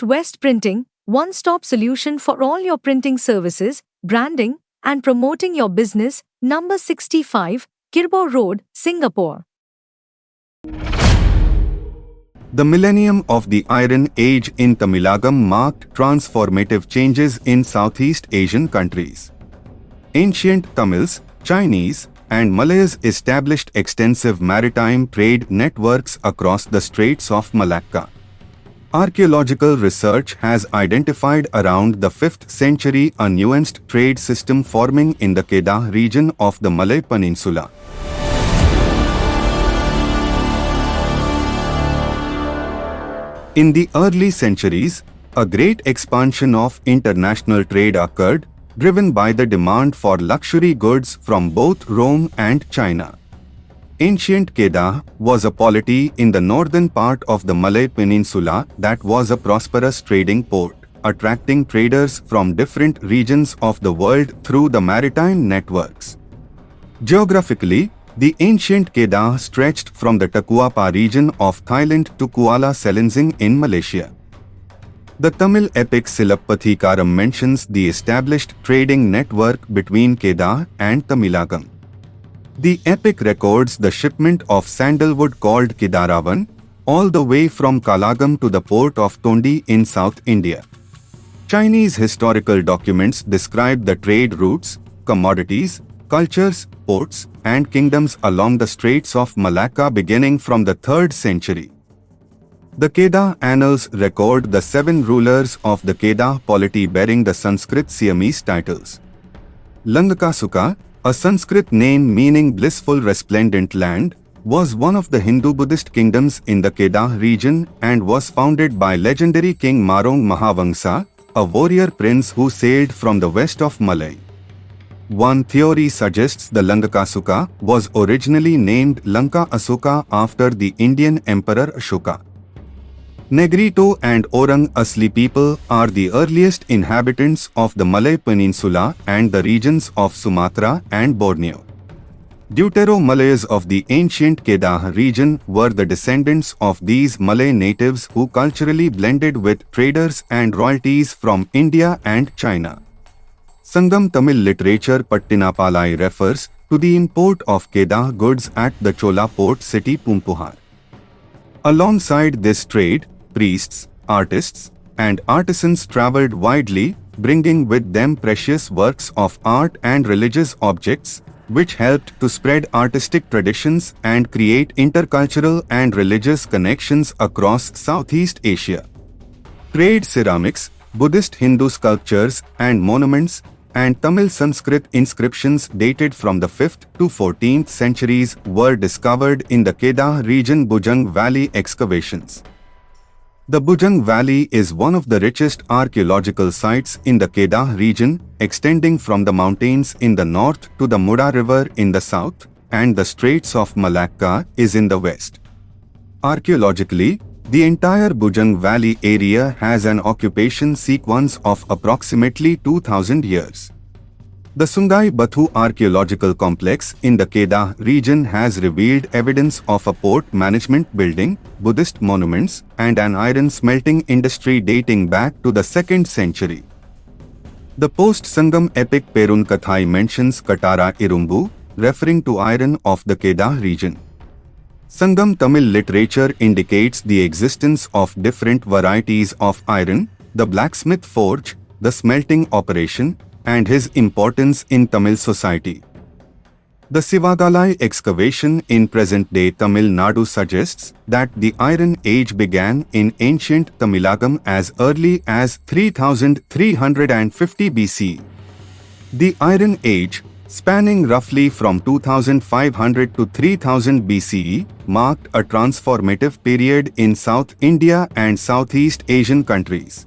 East West Printing, one-stop solution for all your printing services, branding, and promoting your business. Number 65, Kirbo Road, Singapore. The millennium of the Iron Age in Tamilagam marked transformative changes in Southeast Asian countries. Ancient Tamils, Chinese, and Malays established extensive maritime trade networks across the Straits of Malacca. Archaeological research has identified around the 5th century a nuanced trade system forming in the Kedah region of the Malay Peninsula. In the early centuries, a great expansion of international trade occurred, driven by the demand for luxury goods from both Rome and China. Ancient Kedah was a polity in the northern part of the Malay Peninsula that was a prosperous trading port, attracting traders from different regions of the world through the maritime networks. Geographically, the ancient Kedah stretched from the Takuapa region of Thailand to Kuala Selanjang in Malaysia. The Tamil epic Silappatikaram mentions the established trading network between Kedah and Tamilagam. The epic records the shipment of sandalwood called Kidaravan, all the way from Kalagam to the port of Tondi in South India. Chinese historical documents describe the trade routes, commodities, cultures, ports, and kingdoms along the Straits of Malacca beginning from the 3rd century. The Kedah Annals record the 7 rulers of the Kedah polity bearing the Sanskrit Siamese titles. Langakasuka, a Sanskrit name meaning blissful resplendent land, was one of the Hindu-Buddhist kingdoms in the Kedah region and was founded by legendary King Marong Mahavangsa, a warrior prince who sailed from the west of Malay. One theory suggests the Langakasuka was originally named Lanka Asuka after the Indian Emperor Ashoka. Negrito and Orang Asli people are the earliest inhabitants of the Malay Peninsula and the regions of Sumatra and Borneo. Deutero-Malays of the ancient Kedah region were the descendants of these Malay natives who culturally blended with traders and royalties from India and China. Sangam Tamil literature Pattinapalai refers to the import of Kedah goods at the Chola port city Pumpuhar. Alongside this trade, priests, artists, and artisans travelled widely, bringing with them precious works of art and religious objects, which helped to spread artistic traditions and create intercultural and religious connections across Southeast Asia. Trade ceramics, Buddhist Hindu sculptures and monuments, and Tamil Sanskrit inscriptions dated from the 5th to 14th centuries were discovered in the Kedah region Bujang Valley excavations. The Bujang Valley is one of the richest archaeological sites in the Kedah region, extending from the mountains in the north to the Muda River in the south, and the Straits of Malacca is in the west. Archaeologically, the entire Bujang Valley area has an occupation sequence of approximately 2000 years. The Sungai Batu archaeological complex in the Kedah region has revealed evidence of a port management building, Buddhist monuments, and an iron smelting industry dating back to the 2nd century. The post-Sangam epic Perun Kathai mentions Katara Irumbu, referring to iron of the Kedah region. Sangam Tamil literature indicates the existence of different varieties of iron, the blacksmith forge, the smelting operation, and his importance in Tamil society. The Sivagalai excavation in present-day Tamil Nadu suggests that the Iron Age began in ancient Tamilagam as early as 3350 BC. The Iron Age, spanning roughly from 2500 to 3000 BCE, marked a transformative period in South India and Southeast Asian countries.